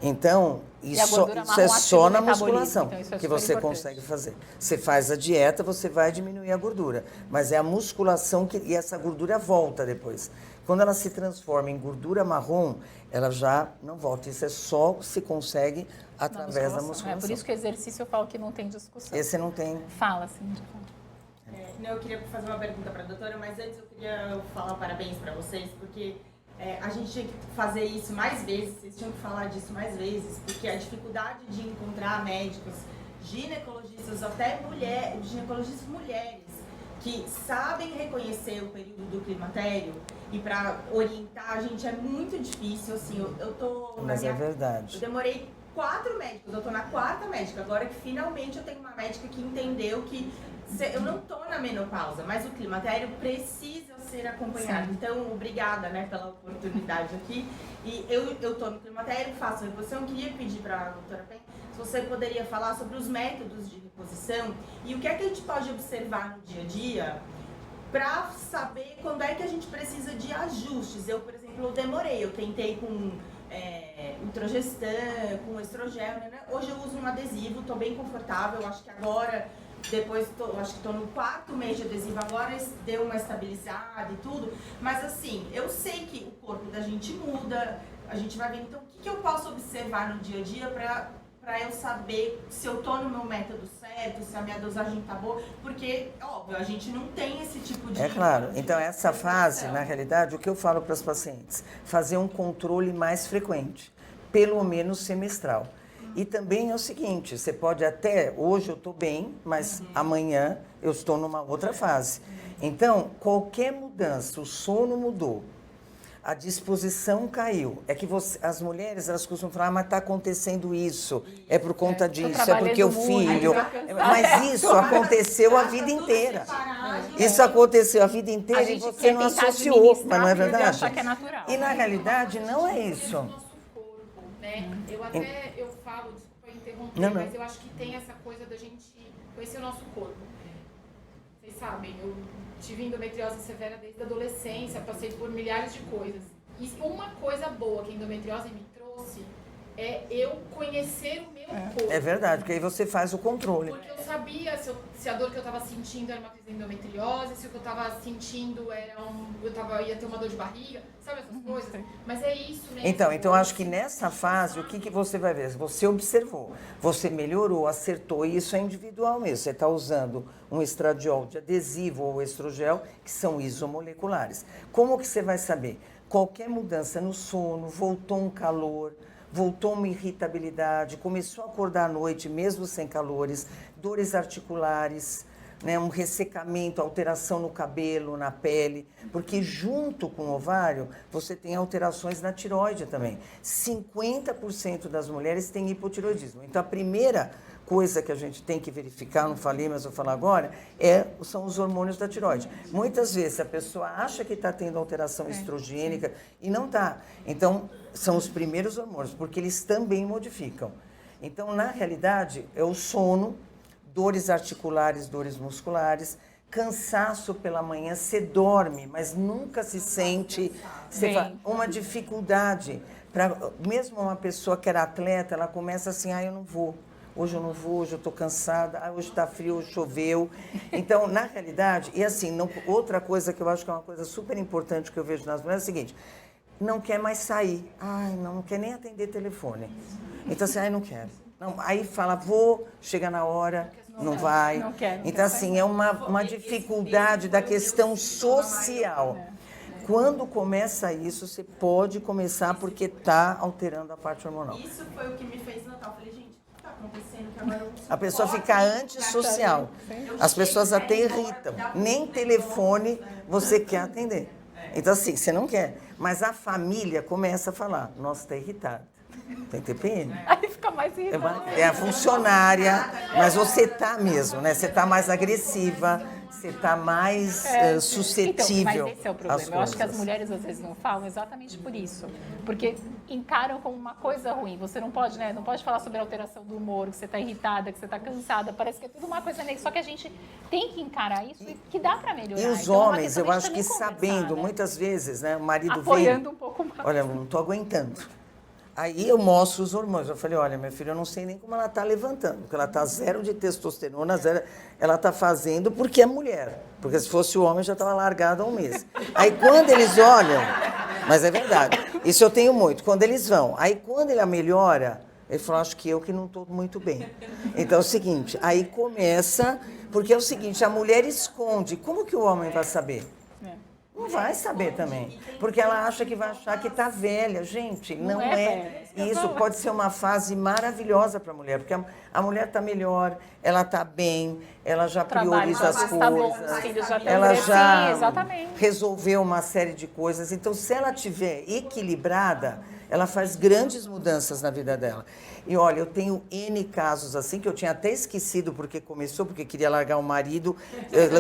Então, isso é só na musculação que você consegue fazer. Você faz a dieta, você vai diminuir a gordura. Mas é a musculação e essa gordura volta depois. Quando ela se transforma em gordura marrom, ela já não volta. Isso só se consegue através da musculação. É por isso que o exercício eu falo que não tem discussão. Esse não tem. Fala, Cíntia. Eu queria fazer uma pergunta para a doutora, mas antes eu queria falar parabéns para vocês, porque a gente tinha que fazer isso mais vezes, vocês tinham que falar disso mais vezes, porque a dificuldade de encontrar médicos, ginecologistas, até ginecologistas mulheres, que sabem reconhecer o período do climatério e para orientar a gente é muito difícil, assim, eu tô... Mas é verdade. Eu demorei 4 médicos, eu tô na 4ª médica, agora que finalmente eu tenho uma médica que entendeu que eu não tô na menopausa, mas o climatério precisa ser acompanhado. Sim. Então, obrigada, pela oportunidade aqui. E eu tô no climatério, faço reposição. Eu queria pedir para a doutora Pen se você poderia falar sobre os métodos de reposição e o que é que a gente pode observar no dia a dia para saber quando é que a gente precisa de ajustes. Eu, por exemplo, demorei, eu tentei com Introgestan, com estrogel, Hoje eu uso um adesivo, estou bem confortável, acho que agora... Depois, acho que estou no 4º mês de adesivo agora, deu uma estabilizada e tudo. Mas assim, eu sei que o corpo da gente muda, a gente vai ver. Então, o que eu posso observar no dia a dia para eu saber se eu estou no meu método certo, se a minha dosagem está boa? Porque, óbvio, a gente não tem esse tipo de... É claro. Então, essa fase, na realidade, o que eu falo para as pacientes? Fazer um controle mais frequente, pelo menos semestral. E também é o seguinte, você pode até, hoje eu estou bem, mas amanhã eu estou numa outra fase. Então, qualquer mudança, o sono mudou, a disposição caiu. É que as mulheres, elas costumam falar, mas está acontecendo isso, é por conta disso, é porque o filho... Mas isso aconteceu a vida inteira. Isso aconteceu a vida inteira e você não associou, mas não é verdade? E na realidade não é isso. Eu falo, desculpa interromper, mas eu acho que tem essa coisa da gente conhecer o nosso corpo. Vocês sabem, eu tive endometriose severa desde a adolescência, passei por milhares de coisas. E uma coisa boa que a endometriose me trouxe é eu conhecer o meu corpo. É verdade, porque aí você faz o controle. Porque eu sabia se a dor que eu tava sentindo era uma crise de endometriose, se o que eu tava sentindo era ia ter uma dor de barriga, sabe essas coisas? Mas é isso, né? Então acho que nessa fase, o que você vai ver? Você observou, você melhorou, acertou, e isso é individual mesmo. Você está usando um estradiol de adesivo ou estrogel, que são isomoleculares. Como que você vai saber? Qualquer mudança no sono, voltou um calor, voltou uma irritabilidade, começou a acordar à noite, mesmo sem calores, dores articulares, né, um ressecamento, alteração no cabelo, na pele, porque junto com o ovário, você tem alterações na tireoide também. 50% das mulheres têm hipotireoidismo. Então, a primeira coisa que a gente tem que verificar, não falei, mas vou falar agora, são os hormônios da tireoide. Muitas vezes a pessoa acha que está tendo alteração estrogênica e não está. Então, são os primeiros hormônios, porque eles também modificam. Então, na realidade, é o sono, dores articulares, dores musculares, cansaço pela manhã, você dorme, mas nunca se sente uma dificuldade. Mesmo uma pessoa que era atleta, ela começa assim, eu não vou. Hoje eu não vou, hoje eu estou cansada, hoje está frio, hoje choveu. Então, na realidade, e assim, outra coisa que eu acho que é uma coisa super importante que eu vejo nas mulheres é o seguinte, não quer mais sair. Não quer nem atender telefone. Então, assim, não quero. Não, aí fala, vou, chega na hora, não vai. Não quer, então, assim, é uma dificuldade da questão social. Quando começa isso, você pode começar porque está alterando a parte hormonal. Isso foi o que me fez notar. Eu falei, gente, o que está acontecendo? Que agora eu a pessoa fica antissocial. As pessoas até irritam. Nem telefone você quer atender. Então, assim, você não quer. Mas a família começa a falar, nossa, está irritada. Tem TPM. Aí fica mais irritado. É a funcionária, mas você tá mesmo, né? Você tá mais agressiva, você tá mais suscetível. Então, mas esse é o problema. Eu acho que as mulheres às vezes não falam exatamente por isso. Porque encaram como uma coisa ruim. Você não pode, né? Não pode falar sobre a alteração do humor, que você tá irritada, que você tá cansada. Parece que é tudo uma coisa negativa. Só que a gente tem que encarar isso e que dá para melhorar. E os então, homens, eu acho que sabendo, né? Muitas vezes, né? O marido apoiando um pouco mais. Olha, eu não tô aguentando. Aí eu mostro os hormônios. Eu falei, olha, minha filha, eu não sei nem como ela está levantando, porque ela está zero de testosterona, zero, ela está fazendo porque é mulher. Porque se fosse o homem, já estava largado há um mês. Aí quando eles olham, mas é verdade, isso eu tenho muito, quando eles vão, aí quando ela melhora, ele falou, acho que eu que não estou muito bem. Então é o seguinte, aí começa, porque é o seguinte, a mulher esconde, como que o homem vai saber? Não vai saber também, porque ela acha que vai achar que está velha. Gente, não é. Isso pode ser uma fase maravilhosa para a mulher, porque a mulher está melhor, ela está bem, ela já prioriza as coisas, tá bom, os filhos já ela já exatamente. resolveu uma série de coisas. Então, se ela estiver equilibrada, ela faz grandes mudanças na vida dela. E olha, eu tenho N casos assim, que eu tinha até esquecido porque começou, porque queria largar o marido,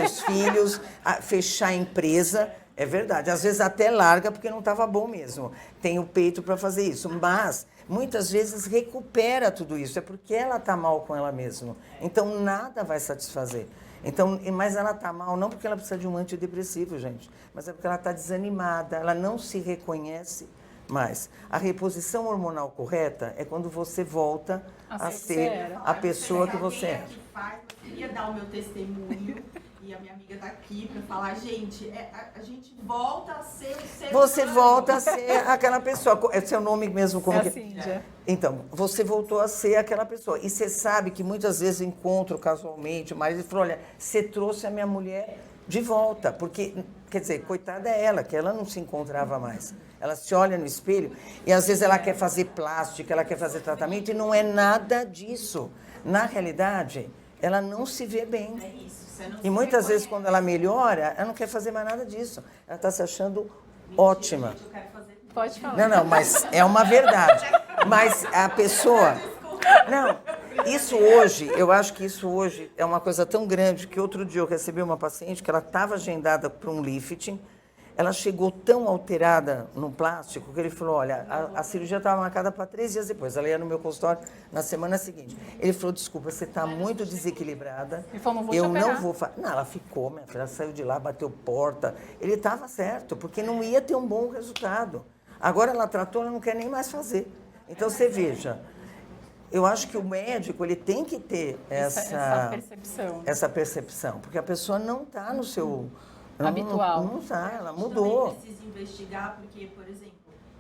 os filhos, fechar a empresa. É verdade, às vezes até larga porque não estava bom mesmo. Tem o peito para fazer isso, mas muitas vezes recupera tudo isso, é porque ela está mal com ela mesma. Então nada vai satisfazer. Então, mas ela está mal não porque ela precisa de um antidepressivo, gente, mas é porque ela está desanimada, ela não se reconhece mais. A reposição hormonal correta é quando você volta a ser a pessoa que você é. Eu queria dar o meu testemunho. E a minha amiga tá aqui para falar, gente, a gente volta a ser o ser Você humano. volta a ser aquela pessoa. É seu nome mesmo como que... Cíndia. Então, você voltou a ser aquela pessoa. E você sabe que muitas vezes eu encontro casualmente o marido e falo, olha, você trouxe a minha mulher de volta. Porque, quer dizer, coitada é ela, que ela não se encontrava mais. Ela se olha no espelho e às vezes ela quer fazer plástica, ela quer fazer tratamento e não é nada disso. Na realidade, ela não se vê bem. É isso. E muitas vezes, quando ela melhora, ela não quer fazer mais nada disso. Ela está se achando ótima. Pode falar. Não, mas é uma verdade. Mas a pessoa... Não, isso hoje, eu acho que isso hoje é uma coisa tão grande que outro dia eu recebi uma paciente que ela estava agendada para um lifting. Ela chegou tão alterada no plástico que ele falou, olha, a cirurgia estava marcada para 3 dias depois. Ela ia no meu consultório na semana seguinte. Ele falou, desculpa, você está muito desequilibrada. Ele falou, não vou eu te operar. não vou... Não, ela ficou, minha filha, ela saiu de lá, bateu porta. Ele estava certo, porque não ia ter um bom resultado. Agora ela tratou, ela não quer nem mais fazer. Então, você veja, eu acho que o médico ele tem que ter essa percepção. Essa percepção, porque a pessoa não está no seu... Habitual. Não está, ela A gente mudou. também precisa investigar, porque, por exemplo,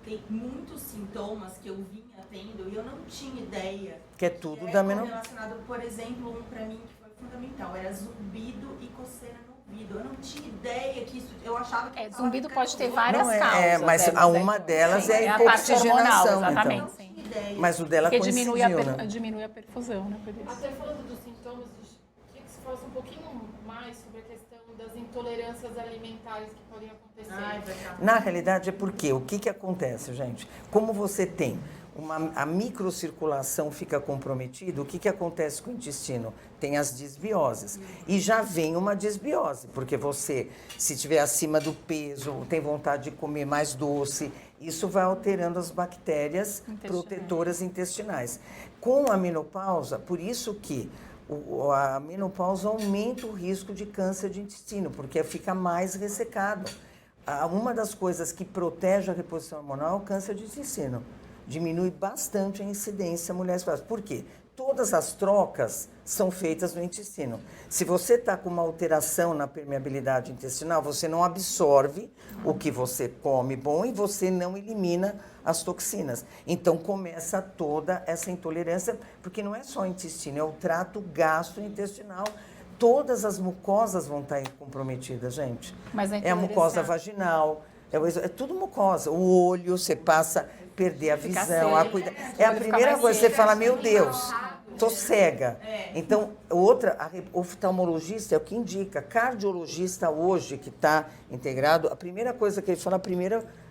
tem muitos sintomas que eu vinha tendo e eu não tinha ideia. Que é tudo que da é menopausa. relacionado, por exemplo, um pra mim que foi fundamental, era zumbido e coceira no ouvido. Eu não tinha ideia que isso, eu achava que... Zumbido pode ter várias Não, causas. mas uma delas é a a parte hormonal, hipoxigenação, exatamente, então. sim. Mas o dela Porque coincidiu, né? diminui a perfusão, né? Por isso. Até falando dos sintomas, queria que você falasse um pouquinho mais sobre a questão das intolerâncias alimentares que podem acontecer. Na realidade é porque o que acontece, gente? Como você tem a microcirculação fica comprometida, o que acontece com o intestino? Tem as disbioses. E já vem uma disbiose, porque você, se estiver acima do peso, tem vontade de comer mais doce, isso vai alterando as bactérias protetoras intestinais. Com a menopausa, por isso que a menopausa aumenta o risco de câncer de intestino, porque fica mais ressecado. Uma das coisas que protege a reposição hormonal é o câncer de intestino. Diminui bastante a incidência em mulheres grávidas. Por quê? Todas as trocas são feitas no intestino. Se você está com uma alteração na permeabilidade intestinal, você não absorve o que você come bom e você não elimina as toxinas. Então, começa toda essa intolerância, porque não é só o intestino, é o trato gastrointestinal. Todas as mucosas vão estar comprometidas, gente. Mas é a mucosa vaginal, é tudo mucosa. O olho, você passa a perder a visão, a cuidar. É a primeira coisa, você fala, meu Deus, tô cega. Então, o oftalmologista é o que indica. Cardiologista hoje, que está integrado, a primeira coisa que ele fala,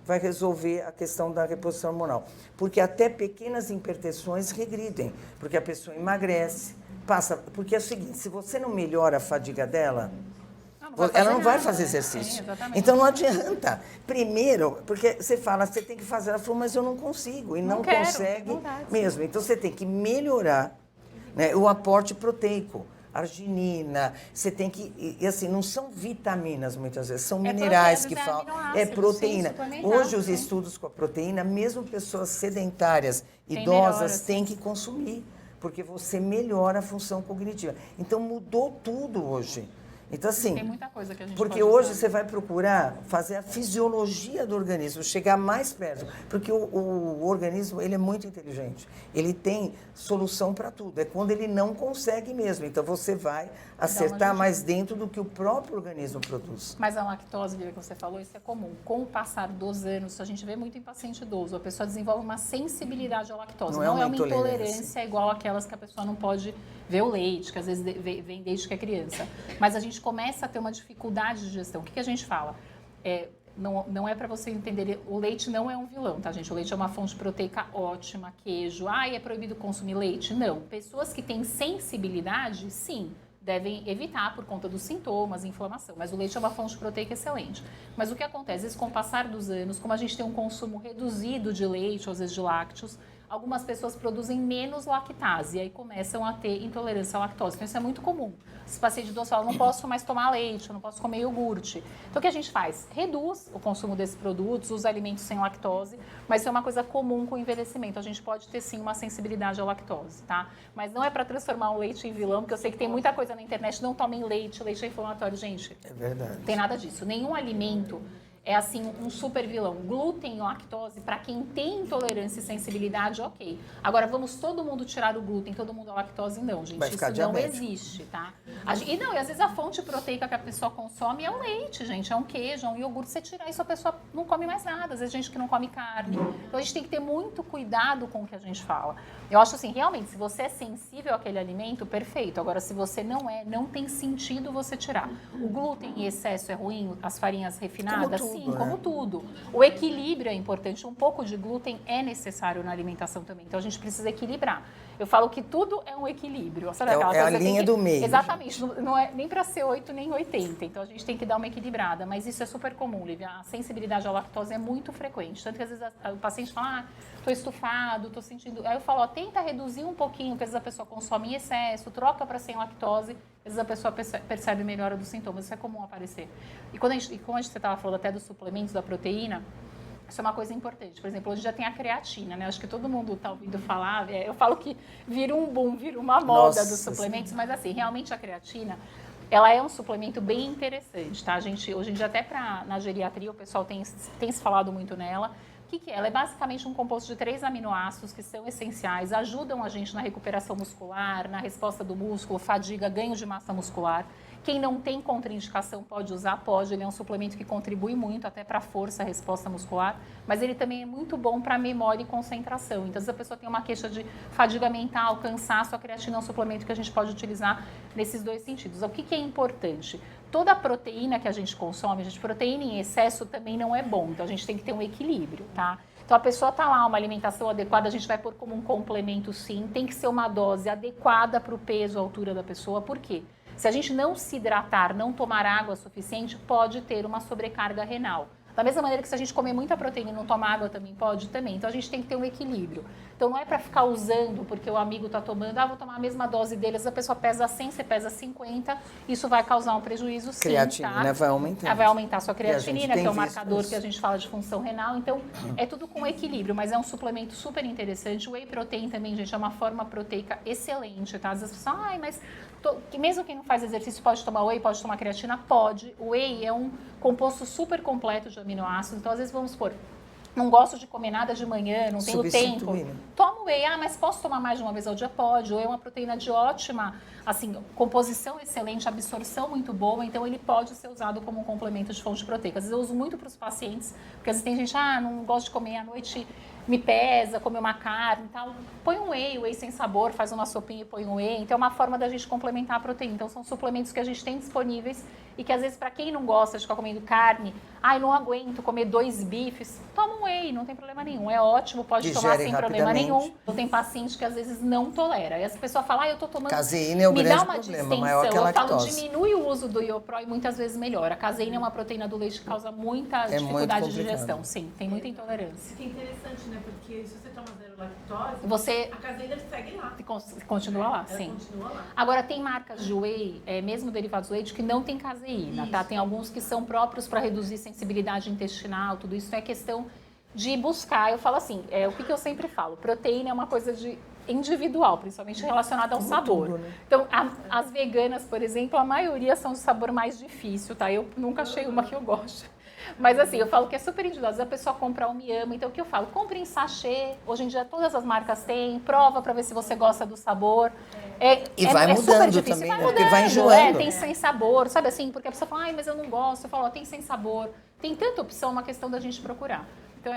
vai resolver a questão da reposição hormonal. Porque até pequenas hipertensões regridem, porque a pessoa emagrece, porque é o seguinte, se você não melhora a fadiga dela, ela não vai fazer exercício. Então não adianta. Primeiro, porque você fala, você tem que fazer. Ela falou, mas eu não consigo. E não consegue mesmo. Então você tem que melhorar, né, o aporte proteico. Arginina, você tem que... E assim, não são vitaminas muitas vezes, são minerais que faltam. É proteína. Hoje os estudos com a proteína, mesmo pessoas sedentárias, idosas, têm que consumir, porque você melhora a função cognitiva. Então mudou tudo hoje. Então, assim, tem muita coisa que a gente porque pode hoje usar. você vai procurar fazer a fisiologia do organismo, chegar mais perto, porque o organismo ele é muito inteligente, ele tem solução para tudo, é quando ele não consegue mesmo, então você vai acertar mais dentro do que o próprio organismo produz. Mas a lactose, que você falou, isso é comum. Com o passar dos anos, a gente vê muito em paciente idoso, a pessoa desenvolve uma sensibilidade à lactose, não é uma intolerância igual aquelas que a pessoa não pode ver o leite, que às vezes vem desde que é criança, mas a gente começa a ter uma dificuldade de digestão. O que a gente fala? Não é para você entender, o leite não é um vilão, tá, gente? O leite é uma fonte proteica ótima, queijo. É proibido consumir leite? Não. Pessoas que têm sensibilidade, sim, devem evitar por conta dos sintomas, inflamação. Mas o leite é uma fonte proteica excelente. Mas o que acontece? Às vezes, com o passar dos anos, como a gente tem um consumo reduzido de leite, ou às vezes de lácteos, algumas pessoas produzem menos lactase e aí começam a ter intolerância à lactose. Então, isso é muito comum. Os pacientes idosos falam, não posso mais tomar leite, eu não posso comer iogurte. Então, o que a gente faz? Reduz o consumo desses produtos, os alimentos sem lactose, mas isso é uma coisa comum com o envelhecimento. A gente pode ter, sim, uma sensibilidade à lactose, tá? Mas não é para transformar o leite em vilão, porque eu sei que tem muita coisa na internet, não tomem leite, leite é inflamatório. Gente, é verdade. Não tem nada disso. Nenhum alimento é assim um super vilão. Glúten e lactose, para quem tem intolerância e sensibilidade, ok. Agora, vamos todo mundo tirar o glúten, todo mundo a lactose? Não, gente. Isso não existe, tá? E às vezes a fonte proteica que a pessoa consome é o leite, gente. É um queijo, é um iogurte. Você tirar isso, a pessoa não come mais nada. Às vezes gente que não come carne. Então, a gente tem que ter muito cuidado com o que a gente fala. Eu acho assim, realmente, se você é sensível àquele alimento, perfeito. Agora, se você não é, não tem sentido você tirar. O glúten em excesso é ruim, as farinhas refinadas, sim, como tudo. O equilíbrio é importante. Um pouco de glúten é necessário na alimentação também. Então, a gente precisa equilibrar. Eu falo que tudo é um equilíbrio. Sabe é a linha do meio. Exatamente. Não é nem para ser 8 nem 80. Então, a gente tem que dar uma equilibrada. Mas isso é super comum, Lívia. A sensibilidade à lactose é muito frequente. Tanto que, às vezes, o paciente fala, estou estufado, estou sentindo... Aí eu falo, tenta reduzir um pouquinho, porque às vezes a pessoa consome em excesso, troca para sem lactose, às vezes a pessoa percebe melhora dos sintomas. Isso é comum aparecer. E como você estava falando até dos suplementos da proteína, Isso é uma coisa importante. Por exemplo, hoje já tem a creatina, né? Acho que todo mundo está ouvindo falar. Eu falo que vira um boom, vira uma moda dos suplementos, mas assim, realmente a creatina, ela é um suplemento bem interessante, tá? A gente, hoje em dia, até na geriatria, o pessoal tem se falado muito nela. O que é? Ela é basicamente um composto de 3 aminoácidos que são essenciais, ajudam a gente na recuperação muscular, na resposta do músculo, fadiga, ganho de massa muscular. Quem não tem contraindicação pode usar, pode. Ele é um suplemento que contribui muito até para a força, a resposta muscular, mas ele também é muito bom para memória e concentração. Então, se a pessoa tem uma queixa de fadiga mental, cansaço, a creatina é um suplemento que a gente pode utilizar nesses 2 sentidos. O que é importante? Toda a proteína que a gente consome, proteína em excesso também não é bom, então a gente tem que ter um equilíbrio, tá? Então, a pessoa está lá, uma alimentação adequada, a gente vai pôr como um complemento sim, tem que ser uma dose adequada para o peso, a altura da pessoa, por quê? Se a gente não se hidratar, não tomar água suficiente, pode ter uma sobrecarga renal. Da mesma maneira que se a gente comer muita proteína e não tomar água também pode também. Então a gente tem que ter um equilíbrio. Então não é para ficar usando porque o amigo está tomando, vou tomar a mesma dose deles, a pessoa pesa 100, você pesa 50, isso vai causar um prejuízo sim, creatinina, tá? vai aumentar. Vai aumentar a sua creatinina, que é o marcador isso. que a gente fala de função renal. Então é tudo com equilíbrio, mas é um suplemento super interessante. O whey protein também, gente, é uma forma proteica excelente, tá? Às vezes as pessoas, mas mesmo quem não faz exercício pode tomar whey, pode tomar creatina? Pode. O whey é um composto super completo de aminoácidos, então às vezes vamos supor, não gosto de comer nada de manhã, não tenho tempo. Toma whey, mas posso tomar mais de uma vez ao dia? Pode. O whey é uma proteína de ótima, assim, composição excelente, absorção muito boa, então ele pode ser usado como um complemento de fonte proteica. Às vezes eu uso muito para os pacientes, porque às vezes tem gente, não gosto de comer à noite, me pesa, comer uma carne e tal. Põe um whey sem sabor, faz uma sopinha e põe um whey. Então é uma forma da gente complementar a proteína. Então são suplementos que a gente tem disponíveis e que às vezes para quem não gosta de ficar comendo carne, não aguento comer 2 bifes, toma um whey, não tem problema nenhum. É ótimo, pode tomar sem problema nenhum. Então tem paciente que às vezes não tolera. E as pessoas falam, eu tô tomando... Caseína é o grande problema, maior que a lactose. Eu falo, diminui o uso do Iopro e muitas vezes melhora. A caseína é uma proteína do leite que causa muita dificuldade de digestão. Sim, tem muita intolerância. Que é interessante, né? Porque se você toma 0 lactose, a caseína segue lá. Continua lá, ela sim. Continua lá. Agora, tem marcas de whey, mesmo derivados do leite, que não tem caseína, tá? Tem alguns que são próprios para reduzir sensibilidade intestinal, tudo isso é questão de buscar. Eu falo assim, o que eu sempre falo, proteína é uma coisa individual, principalmente relacionada ao sabor. Tudo, né? Então, as veganas, por exemplo, a maioria são de sabor mais difícil, tá? Eu nunca achei uma que eu gosto. Mas assim, eu falo que é super individual. Às vezes a pessoa compra um Miama, então o que eu falo? Compre em sachê. Hoje em dia todas as marcas têm, prova para ver se você gosta do sabor. E vai mudando também, né? Porque vai enjoando. Tem sem sabor, sabe assim? Porque a pessoa fala, mas eu não gosto. Eu falo, tem sem sabor. Tem tanta opção, é uma questão da gente procurar. Então,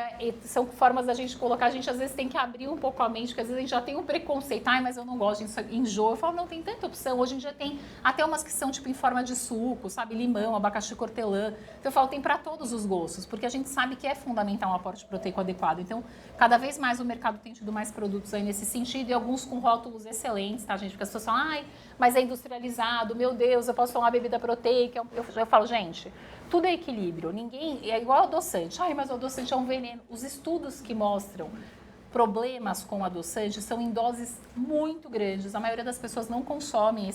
são formas da gente colocar, a gente às vezes tem que abrir um pouco a mente, porque às vezes a gente já tem um preconceito, mas eu não gosto disso, enjoo. Eu falo, não, tem tanta opção. Hoje em dia tem até umas que são tipo em forma de suco, sabe? Limão, abacaxi, hortelã. Então eu falo, tem para todos os gostos, porque a gente sabe que é fundamental um aporte proteico adequado. Então, cada vez mais o mercado tem tido mais produtos aí nesse sentido, e alguns com rótulos excelentes, tá, gente? Porque as pessoas falam, mas é industrializado, meu Deus, eu posso tomar bebida proteica. Eu falo, gente, tudo é equilíbrio. Ninguém é igual adoçante. Mas o adoçante é um veneno. Os estudos que mostram problemas com adoçante são em doses muito grandes. A maioria das pessoas não consomem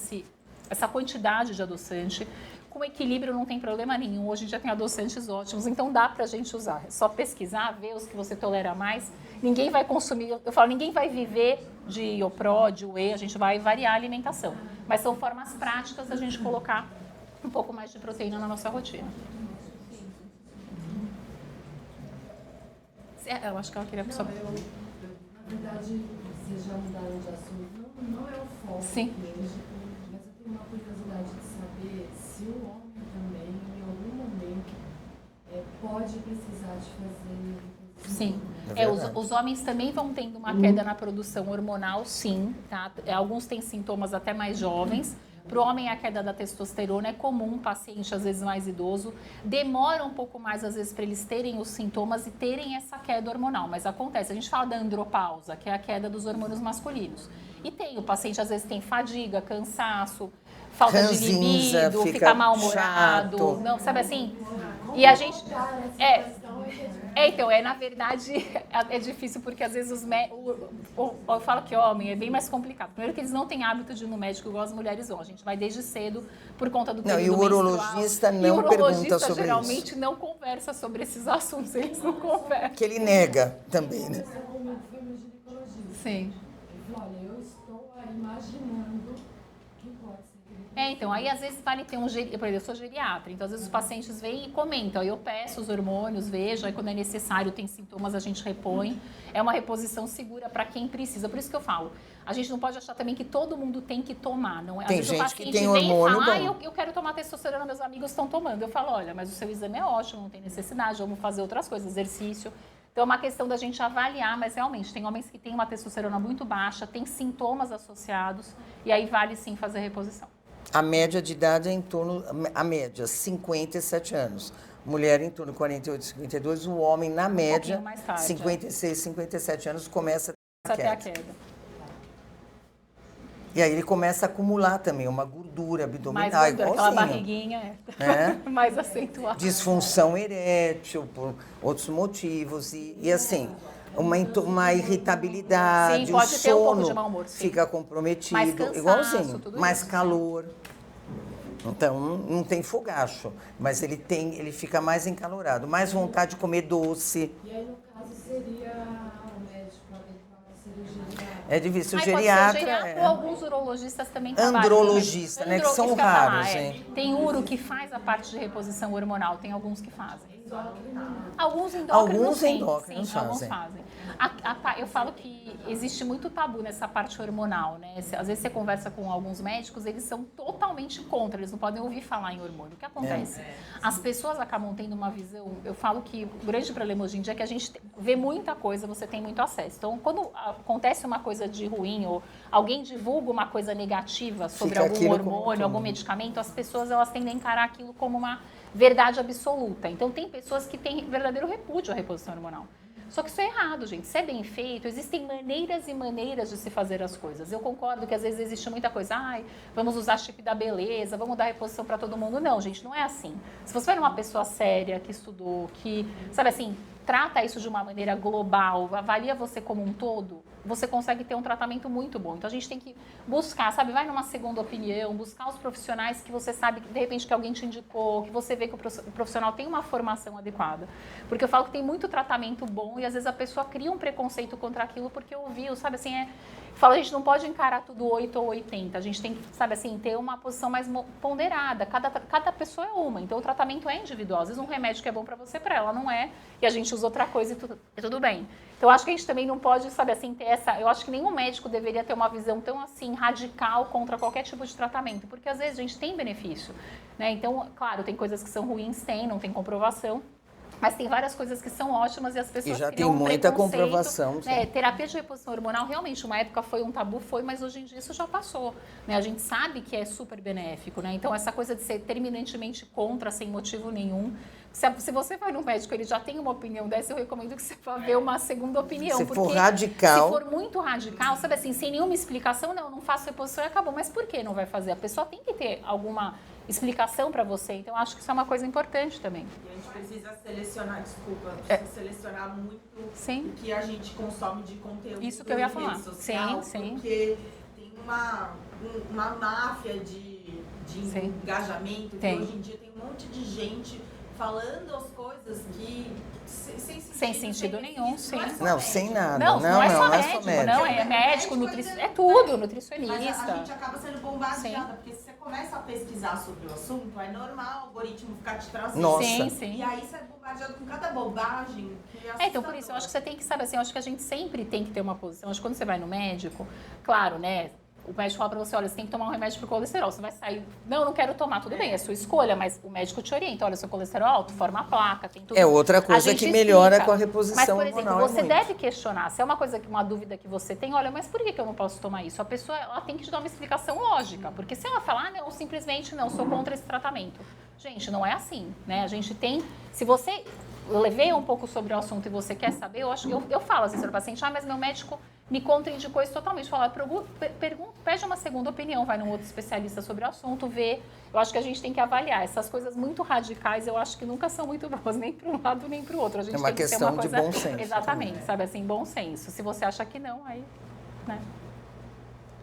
essa quantidade de adoçante. Com equilíbrio não tem problema nenhum. Hoje em dia tem adoçantes ótimos, então dá pra gente usar. É só pesquisar, ver os que você tolera mais. Ninguém vai consumir, eu falo, ninguém vai viver de Iopro, de whey, a gente vai variar a alimentação. Mas são formas práticas da gente colocar um pouco mais de proteína na nossa rotina. Eu acho que ela queria... Na verdade, vocês já mudaram de assunto. Não é o foco Sim. hoje, mas eu tenho uma curiosidade de saber se o homem também, em algum momento, pode precisar de fazer... Sim. Os homens também vão tendo uma queda na produção hormonal, sim. Tá? Alguns têm sintomas até mais jovens. Para o homem, a queda da testosterona é comum, paciente às vezes mais idoso. Demora um pouco mais, às vezes, para eles terem os sintomas e terem essa queda hormonal. Mas acontece. A gente fala da andropausa, que é a queda dos hormônios masculinos. E o paciente às vezes tem fadiga, cansaço, falta de libido, fica mal-humorado. Não, sabe assim? E a gente... Então, na verdade, é difícil porque às vezes eu falo que homem é bem mais complicado. Primeiro que eles não têm hábito de ir no médico igual as mulheres vão. A gente vai desde cedo por conta do período e o urologista não pergunta sobre isso. Geralmente não conversa sobre esses assuntos, eles não conversam. Que ele nega também, né? Sim. Olha, eu estou imaginando que pode ser. Então, aí às vezes vale ter por exemplo, eu sou geriatra, então às vezes os pacientes vêm e comentam, aí eu peço os hormônios, vejo, aí quando é necessário, tem sintomas, a gente repõe. É uma reposição segura para quem precisa, por isso que eu falo, a gente não pode achar também que todo mundo tem que tomar, não é? Tem gente que tem hormônio vem e fala, eu quero tomar testosterona, meus amigos estão tomando. Eu falo, olha, mas o seu exame é ótimo, não tem necessidade, vamos fazer outras coisas, exercício. Então é uma questão da gente avaliar, mas realmente tem homens que têm uma testosterona muito baixa, tem sintomas associados, e aí vale sim fazer reposição. A média de idade é em torno, a média, 57 anos. Mulher em torno de 48, 52. O homem, na média, mais tarde, 56, 57 anos, começa a ter a queda. E aí ele começa a acumular também uma gordura abdominal, mais gordura, igualzinho. aquela barriguinha mais acentuada. Disfunção erétil, por outros motivos. E assim, uma irritabilidade, sim, pode o ter um pouco sono de mau humor, sim. fica comprometido, mais cansaço, igualzinho, tudo mais isso. calor. Então, não tem fogacho, mas ele fica mais encalorado, mais vontade de comer doce. E aí, no caso, seria o médico adequado, seria o geriatra? É difícil, o Pode ser geriatra ou alguns urologistas também trabalham. andrologista, né, que são raros, hein? Tem uro que faz a parte de reposição hormonal, tem alguns que fazem. Alguns endócrinos, Alguns sim, endócrinos sim, alguns fazem. Eu falo que existe muito tabu nessa parte hormonal, né? Às vezes você conversa com alguns médicos, eles são totalmente contra, eles não podem ouvir falar em hormônio. O que acontece? As pessoas acabam tendo uma visão, eu falo que o grande problema hoje em dia é que a gente vê muita coisa, você tem muito acesso. Então, quando acontece uma coisa de ruim ou alguém divulga uma coisa negativa sobre algum hormônio, algum medicamento, as pessoas elas tendem a encarar aquilo como uma verdade absoluta. Então, tem pessoas que têm verdadeiro repúdio à reposição hormonal. Só que isso é errado, gente. Se é bem feito, existem maneiras e maneiras de se fazer as coisas. Eu concordo que às vezes existe muita coisa, vamos usar chip da beleza, vamos dar reposição para todo mundo. Não, gente, não é assim. Se você for uma pessoa séria, que estudou, que, sabe assim, trata isso de uma maneira global, avalia você como um todo, você consegue ter um tratamento muito bom. Então a gente tem que buscar, sabe, vai numa segunda opinião, buscar os profissionais que você sabe, de repente, que alguém te indicou, que você vê que o profissional tem uma formação adequada. Porque eu falo que tem muito tratamento bom e às vezes a pessoa cria um preconceito contra aquilo porque ouviu, sabe, assim, fala, a gente não pode encarar tudo 8 ou 80, a gente tem que, sabe assim, ter uma posição mais ponderada, cada pessoa é uma, então o tratamento é individual, às vezes um remédio que é bom para você, para ela não é, e a gente usa outra coisa e tudo bem. Então, eu acho que a gente também não pode, sabe assim, ter eu acho que nenhum médico deveria ter uma visão tão, assim, radical contra qualquer tipo de tratamento, porque às vezes a gente tem benefício, né? Então, claro, tem coisas que são ruins, não tem comprovação, mas tem várias coisas que são ótimas e as pessoas já criam tem muita comprovação. Terapia de reposição hormonal, realmente, uma época foi um tabu, mas hoje em dia isso já passou. Né? A gente sabe que é super benéfico, né? Então, essa coisa de ser terminantemente contra, sem motivo nenhum. Se você vai no médico, ele já tem uma opinião dessa, eu recomendo que você vá ver uma segunda opinião. Se for radical. Se for muito radical, sabe assim, sem nenhuma explicação, não faço reposição e acabou. Mas por que não vai fazer? A pessoa tem que ter alguma explicação para você. Então, acho que isso é uma coisa importante também. E a gente precisa selecionar, selecionar muito o que a gente consome de conteúdo. Isso que eu ia falar. Social, sim. Porque tem uma máfia de engajamento, que hoje em dia tem um monte de gente falando as coisas que sem sentido nenhum, sim. Não, sem nada. Não é só médico, não, é médico, nutricionista, é tudo, nutricionista. Mas a gente acaba sendo bombardeada, porque se você começa a pesquisar sobre o assunto, é normal o algoritmo ficar te trazendo. Nossa. Sim. E aí você é bombardeado com cada bobagem. Então, por isso, eu acho que você tem que saber, assim, eu acho que a gente sempre tem que ter uma posição. Eu acho que quando você vai no médico, claro, né? O médico fala pra você, olha, você tem que tomar um remédio pro colesterol. Você vai sair, não quero tomar, tudo bem, é sua escolha, mas o médico te orienta, olha, seu colesterol alto, forma a placa, tem tudo. É outra coisa que melhora com a reposição hormonal. Mas, por exemplo, você muito. deve questionar, se é uma dúvida que você tem, olha, mas por que eu não posso tomar isso? A pessoa, ela tem que te dar uma explicação lógica, porque se ela falar, não, simplesmente não, sou contra esse tratamento. Gente, não é assim, né? A gente tem, se você levei um pouco sobre o assunto e você quer saber, eu falo às vezes para o paciente, mas meu médico me contraindicou isso totalmente. Falar, pede uma segunda opinião, vai num outro especialista sobre o assunto, vê. Eu acho que a gente tem que avaliar. Essas coisas muito radicais, eu acho que nunca são muito boas, nem para um lado nem para o outro. A gente É uma tem que questão ter uma coisa... de bom senso. Exatamente, também. sabe assim, bom senso. Se você acha que não, aí, né?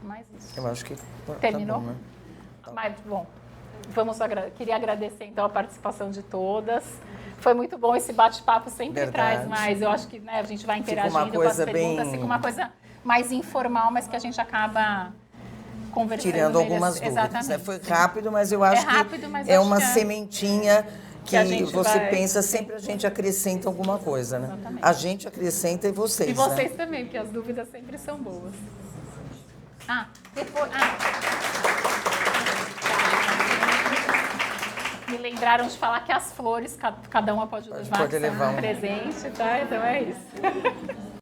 Mais isso. Eu acho que Terminou? Tá bom, né? Mas, bom, queria agradecer, então, a participação de todas. Foi muito bom esse bate-papo, sempre Verdade. traz mais. Eu acho que, né, a gente vai Fica interagindo uma com as coisa perguntas, bem- fica uma coisa mais informal, mas que a gente acaba conversando. Tirando algumas melhor. dúvidas. Exatamente. Né? Foi rápido, mas eu acho rápido, mas que é acho uma que é- sementinha que a gente você vai- pensa, sempre a gente acrescenta alguma coisa, né? Exatamente. A gente acrescenta e vocês, E vocês né? também, porque as dúvidas sempre são boas. Depois... Me lembraram de falar que as flores, cada uma pode levar, pode que são levar um um. presente, tá? Então é isso.